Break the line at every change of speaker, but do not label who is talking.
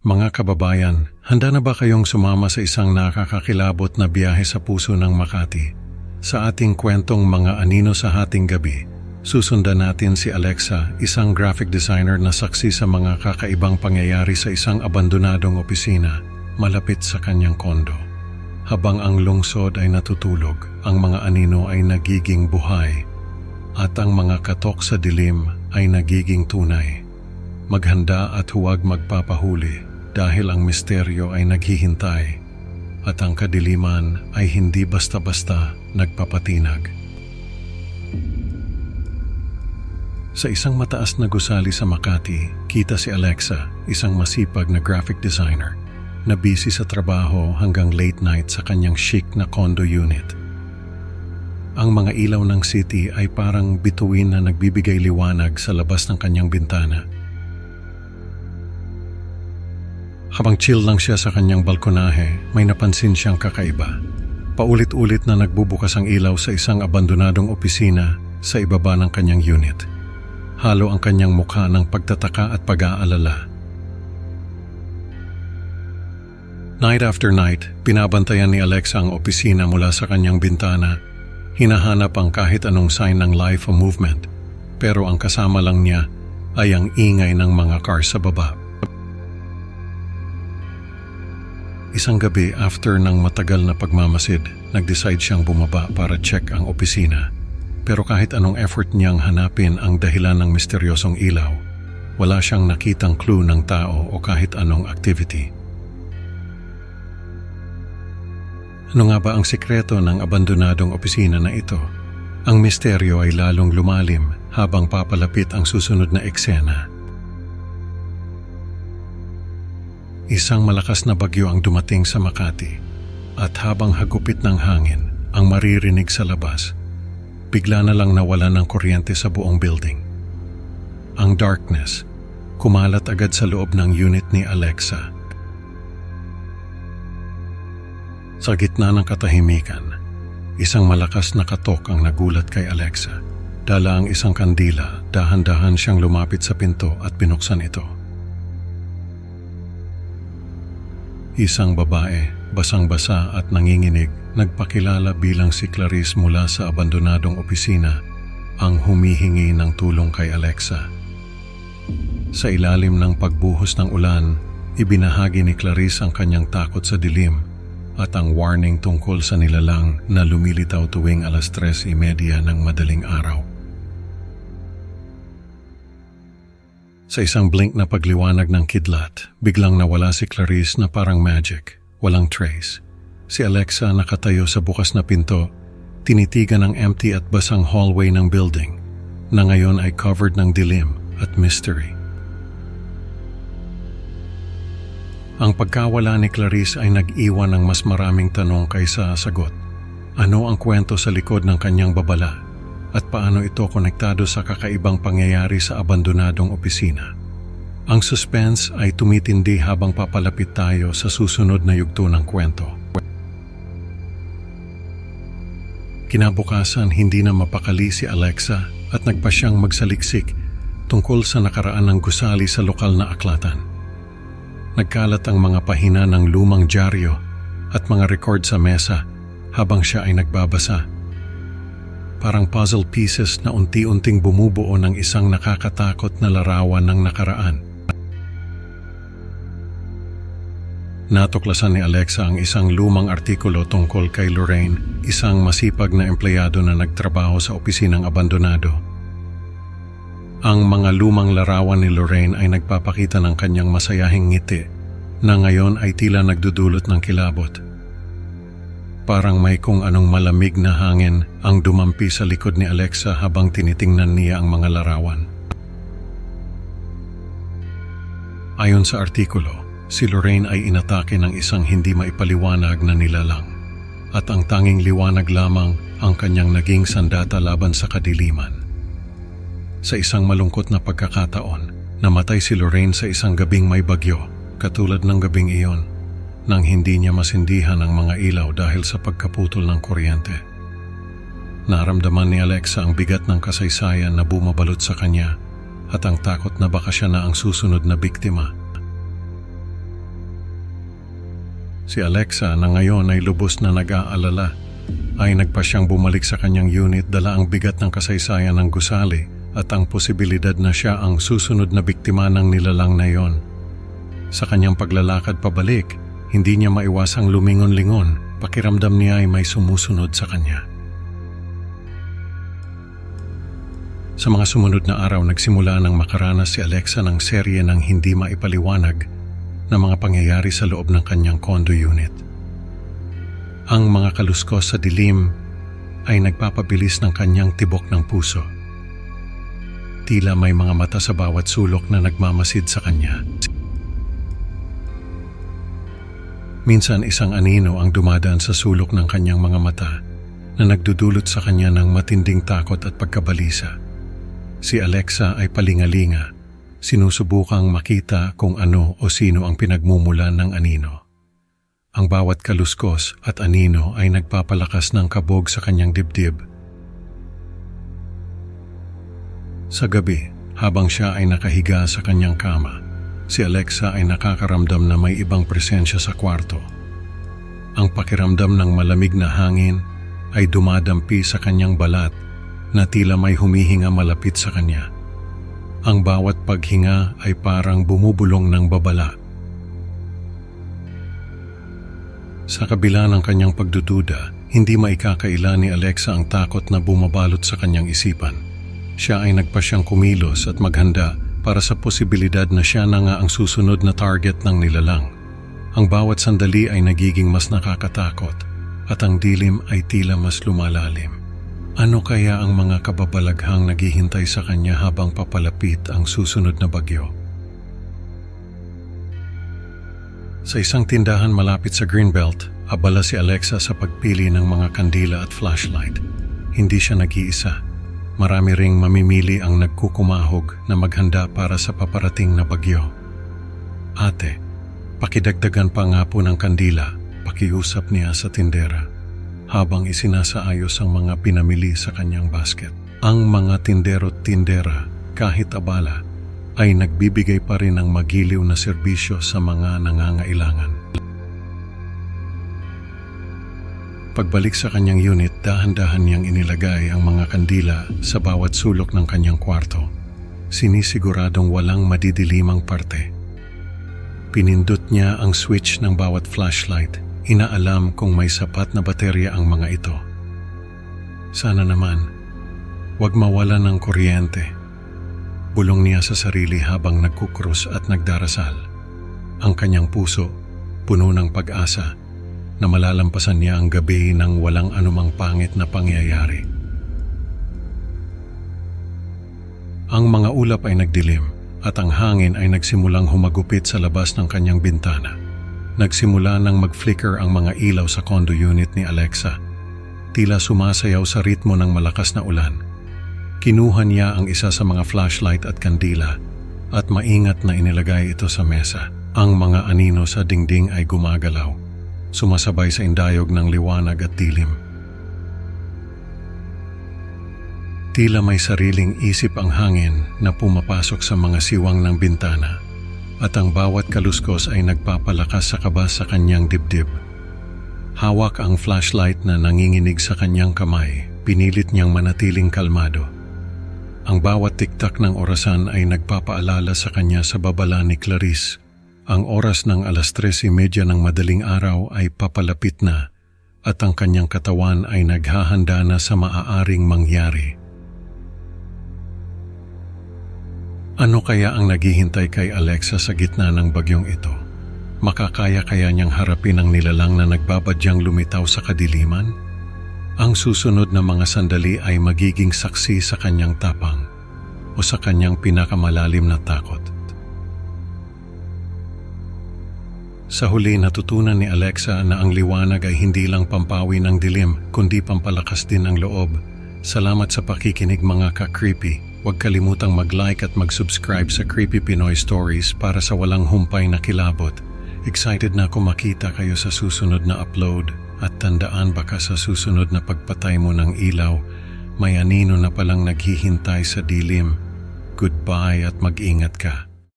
Mga kababayan, handa na ba kayong sumama sa isang nakakakilabot na biyahe sa puso ng Makati? Sa ating kwentong Mga Anino sa Hating Gabi, susundan natin si Alexa, isang graphic designer na saksi sa mga kakaibang pangyayari sa isang abandonadong opisina malapit sa kanyang kondo. Habang ang lungsod ay natutulog, ang mga anino ay nagiging buhay at ang mga katok sa dilim ay nagiging tunay. Maghanda at huwag magpapahuli dahil ang misteryo ay naghihintay at ang kadiliman ay hindi basta-basta nagpapatinag. Sa isang mataas na gusali sa Makati, kita si Alexa, isang masipag na graphic designer na busy sa trabaho hanggang late night sa kanyang chic na condo unit. Ang mga ilaw ng city ay parang bituin na nagbibigay liwanag sa labas ng kanyang bintana. Habang chill lang siya sa kanyang balkonahe, may napansin siyang kakaiba. Paulit-ulit na nagbubukas ang ilaw sa isang abandonadong opisina sa ibaba ng kanyang unit. Halo ang kanyang mukha ng pagtataka at pag-aalala. Night after night, binabantayan ni Alexa ang opisina mula sa kanyang bintana. Hinahanap ang kahit anong sign ng life o movement, pero ang kasama lang niya ay ang ingay ng mga car sa baba. Isang gabi, after ng matagal na pagmamasid, nag-decide siyang bumaba para check ang opisina. Pero kahit anong effort niyang hanapin ang dahilan ng misteryosong ilaw, wala siyang nakitang clue ng tao o kahit anong activity. Ano nga ba ang sikreto ng abandonadong opisina na ito? Ang misteryo ay lalong lumalim habang papalapit ang susunod na eksena. Isang malakas na bagyo ang dumating sa Makati at habang hagupit ng hangin ang maririnig sa labas, bigla na lang nawalan ng kuryente sa buong building. Ang darkness kumalat agad sa loob ng unit ni Alexa. Sa gitna ng katahimikan, isang malakas na katok ang nagulat kay Alexa. Dala ang isang kandila, dahan-dahan siyang lumapit sa pinto at binuksan ito. Isang babae, basang-basa at nanginginig, nagpakilala bilang si Clarice mula sa abandonadong opisina, ang humihingi ng tulong kay Alexa. Sa ilalim ng pagbuhos ng ulan, ibinahagi ni Clarice ang kanyang takot sa dilim at ang warning tungkol sa nilalang na lumilitaw tuwing 3:30 ng madaling araw. Sa isang blink na pagliwanag ng kidlat, biglang nawala si Clarice na parang magic, walang trace. Si Alexa nakatayo sa bukas na pinto, tinitigan ang empty at basang hallway ng building, na ngayon ay covered ng dilim at mystery. Ang pagkawala ni Clarice ay nag-iwan ng mas maraming tanong kaysa sagot. Ano ang kwento sa likod ng kanyang babala? At paano ito konektado sa kakaibang pangyayari sa abandonadong opisina? Ang suspense ay tumitindi habang papalapit tayo sa susunod na yugto ng kwento. Kinabukasan, hindi na mapakali si Alexa at nagpa siyang magsaliksik tungkol sa nakaraan ng gusali sa lokal na aklatan. Nagkalat ang mga pahina ng lumang dyaryo at mga record sa mesa habang siya ay nagbabasa. Parang puzzle pieces na unti-unting bumubuo ng isang nakakatakot na larawan ng nakaraan. Natuklasan ni Alexa ang isang lumang artikulo tungkol kay Lorraine, isang masipag na empleyado na nagtrabaho sa opisinang abandonado. Ang mga lumang larawan ni Lorraine ay nagpapakita ng kanyang masayahing ngiti na ngayon ay tila nagdudulot ng kilabot. Parang may kung anong malamig na hangin ang dumampi sa likod ni Alexa habang tinitingnan niya ang mga larawan. Ayon sa artikulo, si Lorraine ay inatake ng isang hindi maipaliwanag na nilalang at ang tanging liwanag lamang ang kanyang naging sandata laban sa kadiliman. Sa isang malungkot na pagkakataon, namatay si Lorraine sa isang gabing may bagyo, katulad ng gabing iyon, nang hindi niya masindihan ang mga ilaw dahil sa pagkaputol ng kuryente. Naramdaman ni Alexa ang bigat ng kasaysayan na bumabalot sa kanya at ang takot na baka siya na ang susunod na biktima. Si Alexa na ngayon ay lubos na nag-aalala ay nagpa siyang bumalik sa kanyang unit dala ang bigat ng kasaysayan ng gusali at ang posibilidad na siya ang susunod na biktima ng nilalang na iyon. Sa kanyang paglalakad pabalik, hindi niya maiwasang lumingon-lingon, pakiramdam niya ay may sumusunod sa kanya. Sa mga sumunod na araw, nagsimula nang makaranas si Alexa ng serye ng hindi maipaliwanag na mga pangyayari sa loob ng kanyang condo unit. Ang mga kaluskos sa dilim ay nagpapabilis ng kanyang tibok ng puso. Tila may mga mata sa bawat sulok na nagmamasid sa kanya. Minsan isang anino ang dumadaan sa sulok ng kanyang mga mata na nagdudulot sa kanya ng matinding takot at pagkabalisa. Si Alexa ay palingalinga, sinusubukang makita kung ano o sino ang pinagmumulan ng anino. Ang bawat kaluskos at anino ay nagpapalakas ng kabog sa kanyang dibdib. Sa gabi, habang siya ay nakahiga sa kanyang kama, si Alexa ay nakakaramdam na may ibang presensya sa kwarto. Ang pakiramdam ng malamig na hangin ay dumadampi sa kanyang balat na tila may humihinga malapit sa kanya. Ang bawat paghinga ay parang bumubulong ng babala. Sa kabila ng kanyang pagdududa, hindi maikakaila ni Alexa ang takot na bumabalot sa kanyang isipan. Siya ay nagpasyang kumilos at maghanda para sa posibilidad na siya na nga ang susunod na target ng nilalang. Ang bawat sandali ay nagiging mas nakakatakot at ang dilim ay tila mas lumalalim. Ano kaya ang mga kababalaghang naghihintay sa kanya habang papalapit ang susunod na bagyo? Sa isang tindahan malapit sa Greenbelt, abala si Alexa sa pagpili ng mga kandila at flashlight. Hindi siya nag-iisa. Marami ring mamimili ang nagkukumahog na maghanda para sa paparating na bagyo. Ate, pakidagdagan pa nga po ng kandila, pakiusap niya sa tindera habang isinasaayos ang mga pinamili sa kanyang basket. Ang mga tindero-tindera, kahit abala, ay nagbibigay pa rin ng magiliw na serbisyo sa mga nangangailangan. Pagbalik sa kanyang unit, dahan-dahan niyang inilagay ang mga kandila sa bawat sulok ng kanyang kwarto. Sinisiguradong walang madidilimang parte. Pinindot niya ang switch ng bawat flashlight. Inaalam kung may sapat na baterya ang mga ito. Sana naman, wag mawalan ng kuryente. Bulong niya sa sarili habang nagkukrus at nagdarasal. Ang kanyang puso, puno ng pag-asa, na malalampasan niya ang gabi ng walang anumang pangit na pangyayari. Ang mga ulap ay nagdilim at ang hangin ay nagsimulang humagupit sa labas ng kanyang bintana. Nagsimula nang mag-flicker ang mga ilaw sa condo unit ni Alexa. Tila sumasayaw sa ritmo ng malakas na ulan. Kinuha niya ang isa sa mga flashlight at kandila at maingat na inilagay ito sa mesa. Ang mga anino sa dingding ay gumagalaw, sumasabay sa indayog ng liwanag at dilim. Tila may sariling isip ang hangin na pumapasok sa mga siwang ng bintana at ang bawat kaluskos ay nagpapalakas sa kaba sa kanyang dibdib. Hawak ang flashlight na nanginginig sa kanyang kamay, pinilit niyang manatiling kalmado. Ang bawat tiktak ng orasan ay nagpapaalala sa kanya sa babala ni Clarice. Ang oras ng 3:30 ng madaling araw ay papalapit na at ang kanyang katawan ay naghahanda na sa maaaring mangyari. Ano kaya ang naghihintay kay Alexa sa gitna ng bagyong ito? Makakaya kaya niyang harapin ang nilalang na nagbabadyang lumitaw sa kadiliman? Ang susunod na mga sandali ay magiging saksi sa kanyang tapang o sa kanyang pinakamalalim na takot. Sa huli, natutunan ni Alexa na ang liwanag ay hindi lang pampawi ng dilim, kundi pampalakas din ng loob. Salamat sa pakikinig mga ka-creepy. Huwag kalimutang mag-like at mag-subscribe sa Creepy Pinoy Stories para sa walang humpay na kilabot. Excited na ako makita kayo sa susunod na upload. At tandaan, baka sa susunod na pagpatay mo ng ilaw, may anino na palang naghihintay sa dilim. Goodbye at mag-ingat ka.